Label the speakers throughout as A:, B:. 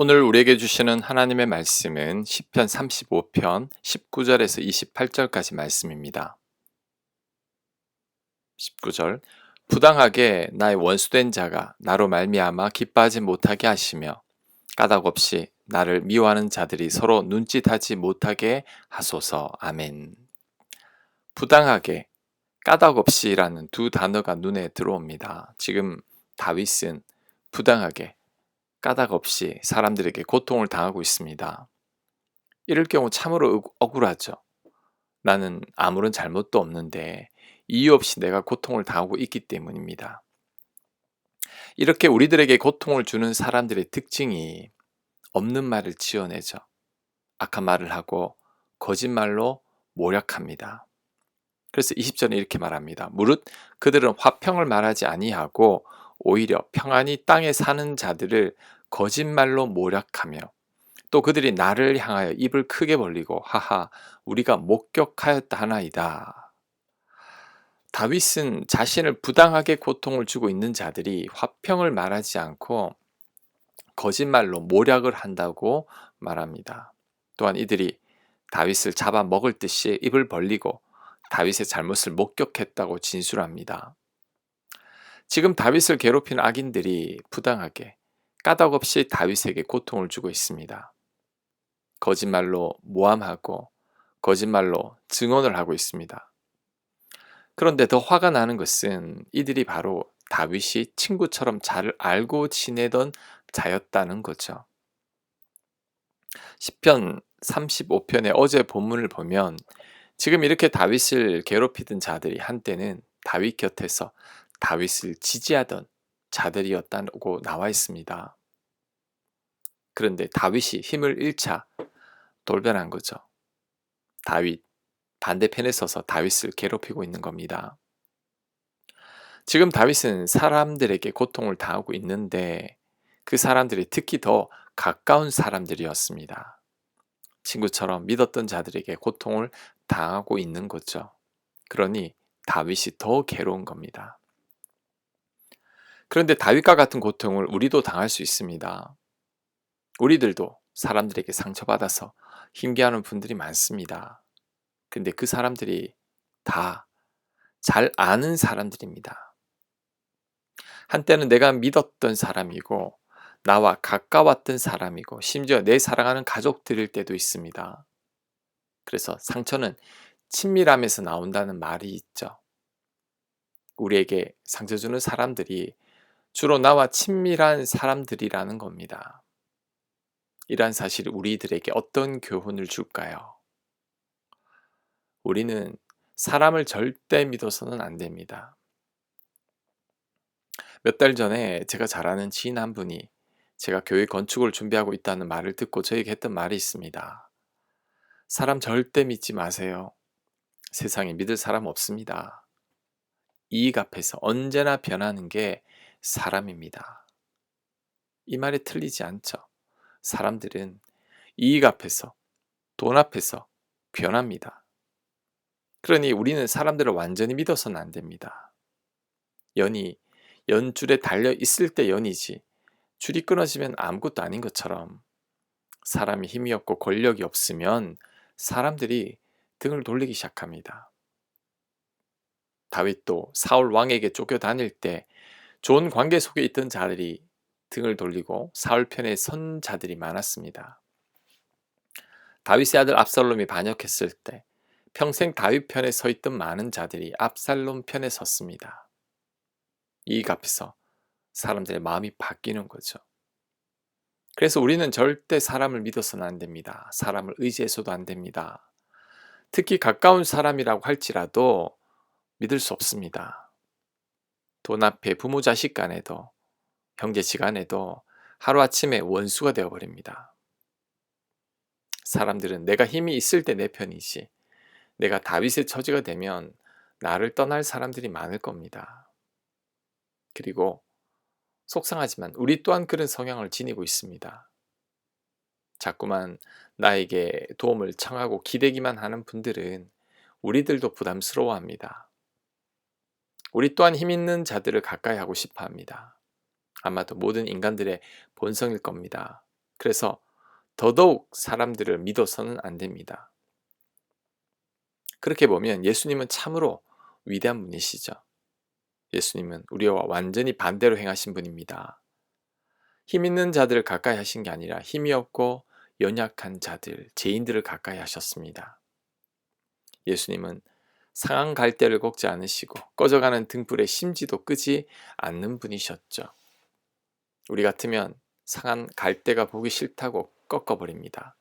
A: 오늘 우리에게 주시는 하나님의 말씀은 시편 35편 19절에서 28절까지 말씀입니다. 19절 부당하게 나의 원수된 자가 나로 말미암아 기뻐하지 못하게 하시며 까닭 없이 나를 미워하는 자들이 서로 눈짓하지 못하게 하소서. 아멘. 부당하게, 까닭 없이라는 두 단어가 눈에 들어옵니다. 지금 다윗은 부당하게, 까닭 없이 사람들에게 고통을 당하고 있습니다. 이럴 경우 참으로 억울하죠. 나는 아무런 잘못도 없는데 이유 없이 내가 고통을 당하고 있기 때문입니다. 이렇게 우리들에게 고통을 주는 사람들의 특징이 없는 말을 지어내죠. 악한 말을 하고 거짓말로 모략합니다. 그래서 20절에 이렇게 말합니다. 무릇 그들은 화평을 말하지 아니하고 오히려 평안히 땅에 사는 자들을 거짓말로 모략하며 또 그들이 나를 향하여 입을 크게 벌리고 하하 우리가 목격하였다 하나이다. 다윗은 자신을 부당하게 고통을 주고 있는 자들이 화평을 말하지 않고 거짓말로 모략을 한다고 말합니다. 또한 이들이 다윗을 잡아먹을 듯이 입을 벌리고 다윗의 잘못을 목격했다고 진술합니다. 지금 다윗을 괴롭히는 악인들이 부당하게 까닭 없이 다윗에게 고통을 주고 있습니다. 거짓말로 모함하고 거짓말로 증언을 하고 있습니다. 그런데 더 화가 나는 것은 이들이 바로 다윗이 친구처럼 잘 알고 지내던 자였다는 거죠. 시편 35편의 어제 본문을 보면 지금 이렇게 다윗을 괴롭히던 자들이 한때는 다윗 곁에서 다윗을 지지하던 자들이었다고 나와 있습니다. 그런데 다윗이 힘을 잃자 돌변한 거죠. 다윗 반대편에 서서 다윗을 괴롭히고 있는 겁니다. 지금 다윗은 사람들에게 고통을 당하고 있는데 그 사람들이 특히 더 가까운 사람들이었습니다. 친구처럼 믿었던 자들에게 고통을 당하고 있는 거죠. 그러니 다윗이 더 괴로운 겁니다. 그런데 다윗과 같은 고통을 우리도 당할 수 있습니다. 우리들도 사람들에게 상처받아서 힘겨워하는 분들이 많습니다. 근데 그 사람들이 다 잘 아는 사람들입니다. 한때는 내가 믿었던 사람이고 나와 가까웠던 사람이고 심지어 내 사랑하는 가족들일 때도 있습니다. 그래서 상처는 친밀함에서 나온다는 말이 있죠. 우리에게 상처 주는 사람들이 주로 나와 친밀한 사람들이라는 겁니다. 이러한 사실이 우리들에게 어떤 교훈을 줄까요? 우리는 사람을 절대 믿어서는 안 됩니다. 몇 달 전에 제가 잘 아는 지인 한 분이 제가 교회 건축을 준비하고 있다는 말을 듣고 저에게 했던 말이 있습니다. 사람 절대 믿지 마세요. 세상에 믿을 사람 없습니다. 이익 앞에서 언제나 변하는 게 사람입니다. 이 말이 틀리지 않죠. 사람들은 이익 앞에서, 돈 앞에서 변합니다. 그러니 우리는 사람들을 완전히 믿어서는 안 됩니다. 연이 연줄에 달려 있을 때 연이지 줄이 끊어지면 아무것도 아닌 것처럼 사람이 힘이 없고 권력이 없으면 사람들이 등을 돌리기 시작합니다. 다윗도 사울 왕에게 쫓겨다닐 때 좋은 관계 속에 있던 자들이 등을 돌리고 사울 편에 선 자들이 많았습니다. 다윗의 아들 압살롬이 반역했을 때 평생 다윗 편에 서 있던 많은 자들이 압살롬 편에 섰습니다. 이익 앞에서 사람들의 마음이 바뀌는 거죠. 그래서 우리는 절대 사람을 믿어서는 안 됩니다. 사람을 의지해서도 안 됩니다. 특히 가까운 사람이라고 할지라도 믿을 수 없습니다. 돈 앞에 부모 자식 간에도 형제지간에도 하루아침에 원수가 되어버립니다. 사람들은 내가 힘이 있을 때 내 편이지 내가 다윗의 처지가 되면 나를 떠날 사람들이 많을 겁니다. 그리고 속상하지만 우리 또한 그런 성향을 지니고 있습니다. 자꾸만 나에게 도움을 청하고 기대기만 하는 분들은 우리들도 부담스러워합니다. 우리 또한 힘 있는 자들을 가까이 하고 싶어 합니다. 아마도 모든 인간들의 본성일 겁니다. 그래서 더더욱 사람들을 믿어서는 안 됩니다. 그렇게 보면 예수님은 참으로 위대한 분이시죠. 예수님은 우리와 완전히 반대로 행하신 분입니다. 힘 있는 자들을 가까이 하신 게 아니라 힘이 없고 연약한 자들, 죄인들을 가까이 하셨습니다. 예수님은 상한 갈대를 꺾지 않으시고 꺼져가는 등불의 심지도 끄지 않는 분이셨죠. 우리 같으면 상한 갈대가 보기 싫다고 꺾어버립니다.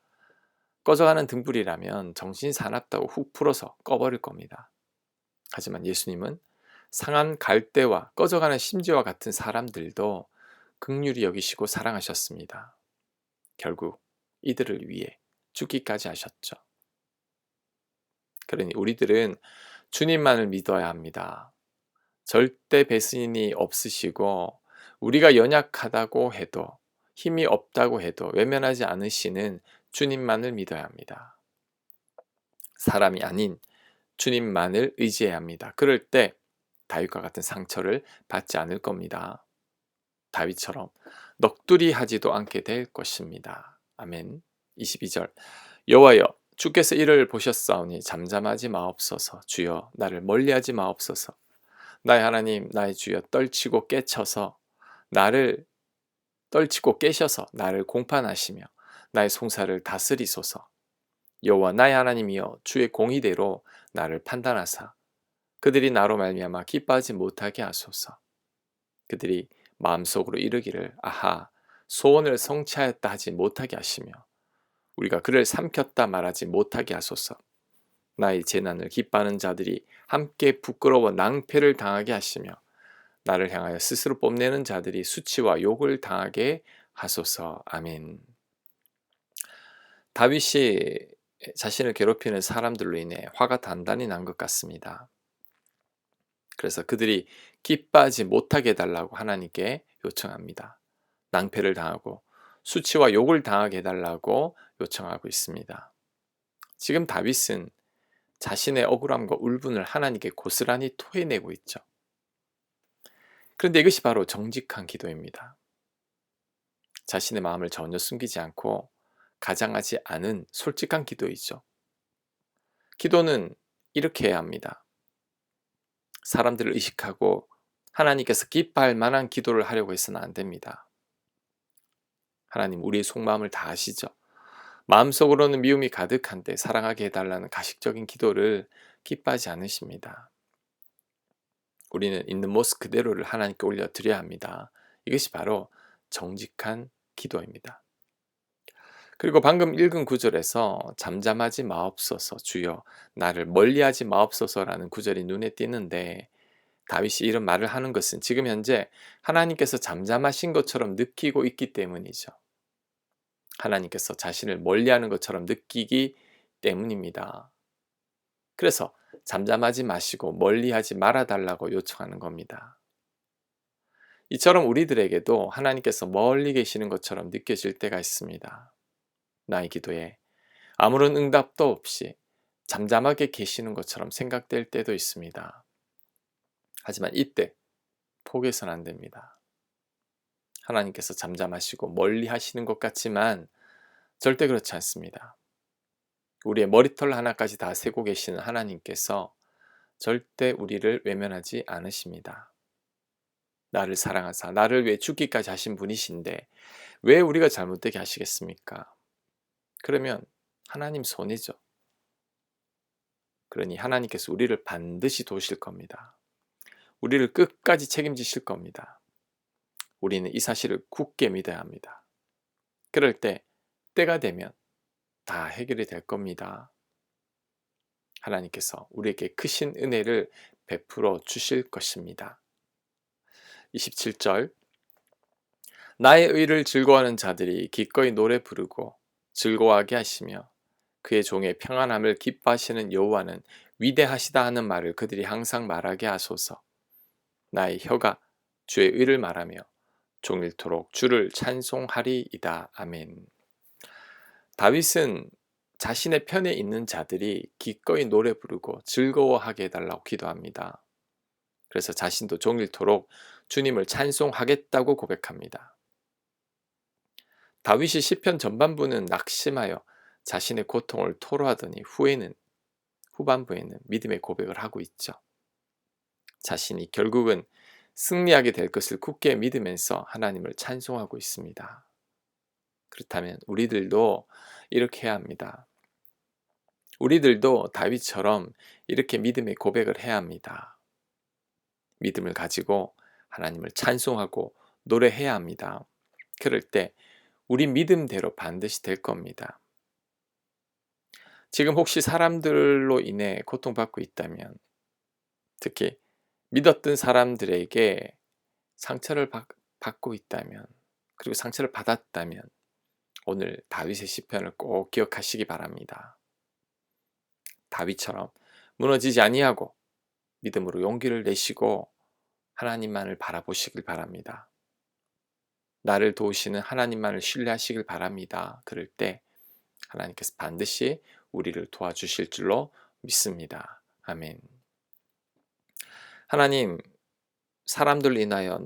A: 꺼져가는 등불이라면 정신 사납다고 훅 풀어서 꺼버릴 겁니다. 하지만 예수님은 상한 갈대와 꺼져가는 심지와 같은 사람들도 긍휼히 여기시고 사랑하셨습니다. 결국 이들을 위해 죽기까지 하셨죠. 그러니 우리들은 주님만을 믿어야 합니다. 절대 배신이 없으시고 우리가 연약하다고 해도 힘이 없다고 해도 외면하지 않으시는 주님만을 믿어야 합니다. 사람이 아닌 주님만을 의지해야 합니다. 그럴 때 다윗과 같은 상처를 받지 않을 겁니다. 다윗처럼 넋두리 하지도 않게 될 것입니다. 아멘. 22절 여호와여 주께서 이를 보셨사오니 잠잠하지 마옵소서. 주여 나를 멀리하지 마옵소서. 나의 하나님 나의 주여 떨치고 깨셔서 나를 공판하시며 나의 송사를 다스리소서. 여호와 나의 하나님이여 주의 공의대로 나를 판단하사 그들이 나로 말미암아 기뻐하지 못하게 하소서. 그들이 마음속으로 이르기를 아하 소원을 성취하였다 하지 못하게 하시며 우리가 그를 삼켰다 말하지 못하게 하소서. 나의 재난을 기뻐하는 자들이 함께 부끄러워 낭패를 당하게 하시며 나를 향하여 스스로 뽐내는 자들이 수치와 욕을 당하게 하소서. 아멘. 다윗이 자신을 괴롭히는 사람들로 인해 화가 단단히 난 것 같습니다. 그래서 그들이 기뻐하지 못하게 해달라고 하나님께 요청합니다. 낭패를 당하고 수치와 욕을 당하게 해달라고 요청하고 있습니다. 지금 다윗은 자신의 억울함과 울분을 하나님께 고스란히 토해내고 있죠. 그런데 이것이 바로 정직한 기도입니다. 자신의 마음을 전혀 숨기지 않고 가장하지 않은 솔직한 기도이죠. 기도는 이렇게 해야 합니다. 사람들을 의식하고 하나님께서 기뻐할 만한 기도를 하려고 해서는 안 됩니다. 하나님 우리의 속마음을 다 아시죠. 마음속으로는 미움이 가득한데 사랑하게 해달라는 가식적인 기도를 기뻐하지 않으십니다. 우리는 있는 모습 그대로를 하나님께 올려드려야 합니다. 이것이 바로 정직한 기도입니다. 그리고 방금 읽은 구절에서 잠잠하지 마옵소서 주여 나를 멀리하지 마옵소서라는 구절이 눈에 띄는데 다윗이 이런 말을 하는 것은 지금 현재 하나님께서 잠잠하신 것처럼 느끼고 있기 때문이죠. 하나님께서 자신을 멀리하는 것처럼 느끼기 때문입니다. 그래서 잠잠하지 마시고 멀리하지 말아달라고 요청하는 겁니다. 이처럼 우리들에게도 하나님께서 멀리 계시는 것처럼 느껴질 때가 있습니다. 나의 기도에 아무런 응답도 없이 잠잠하게 계시는 것처럼 생각될 때도 있습니다. 하지만 이때 포기해서는 안 됩니다. 하나님께서 잠잠하시고 멀리 하시는 것 같지만 절대 그렇지 않습니다. 우리의 머리털 하나까지 다 세고 계시는 하나님께서 절대 우리를 외면하지 않으십니다. 나를 사랑하사 나를 위해 죽기까지 하신 분이신데 왜 우리가 잘못되게 하시겠습니까? 그러면 하나님 손이죠. 그러니 하나님께서 우리를 반드시 도우실 겁니다. 우리를 끝까지 책임지실 겁니다. 우리는 이 사실을 굳게 믿어야 합니다. 그럴 때 때가 되면 다 해결이 될 겁니다. 하나님께서 우리에게 크신 은혜를 베풀어 주실 것입니다. 27절 나의 의를 즐거워하는 자들이 기꺼이 노래 부르고 즐거워하게 하시며 그의 종의 평안함을 기뻐하시는 여호와는 위대하시다 하는 말을 그들이 항상 말하게 하소서. 나의 혀가 주의 의를 말하며 종일토록 주를 찬송하리이다. 아멘. 다윗은 자신의 편에 있는 자들이 기꺼이 노래 부르고 즐거워하게 해달라고 기도합니다. 그래서 자신도 종일토록 주님을 찬송하겠다고 고백합니다. 다윗이 시편 전반부는 낙심하여 자신의 고통을 토로하더니 후반부에는 믿음의 고백을 하고 있죠. 자신이 결국은 승리하게 될 것을 굳게 믿으면서 하나님을 찬송하고 있습니다. 그렇다면 우리들도 이렇게 해야 합니다. 우리들도 다윗처럼 이렇게 믿음의 고백을 해야 합니다. 믿음을 가지고 하나님을 찬송하고 노래해야 합니다. 그럴 때 우리 믿음대로 반드시 될 겁니다. 지금 혹시 사람들로 인해 고통받고 있다면, 특히 믿었던 사람들에게 상처를 받고 있다면, 그리고 상처를 받았다면 오늘 다윗의 시편을 꼭 기억하시기 바랍니다. 다윗처럼 무너지지 아니하고 믿음으로 용기를 내시고 하나님만을 바라보시길 바랍니다. 나를 도우시는 하나님만을 신뢰하시길 바랍니다. 그럴 때 하나님께서 반드시 우리를 도와주실 줄로 믿습니다. 아멘. 하나님, 사람들 인하여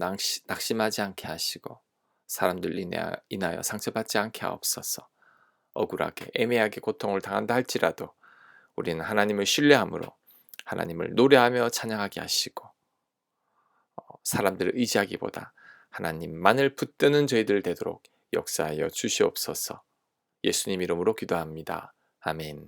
A: 낙심하지 않게 하시고 사람들 인하여 상처받지 않게 하옵소서. 억울하게 애매하게 고통을 당한다 할지라도 우리는 하나님을 신뢰함으로 하나님을 노래하며 찬양하게 하시고, 사람들을 의지하기보다 하나님만을 붙드는 저희들 되도록 역사하여 주시옵소서. 예수님 이름으로 기도합니다. 아멘.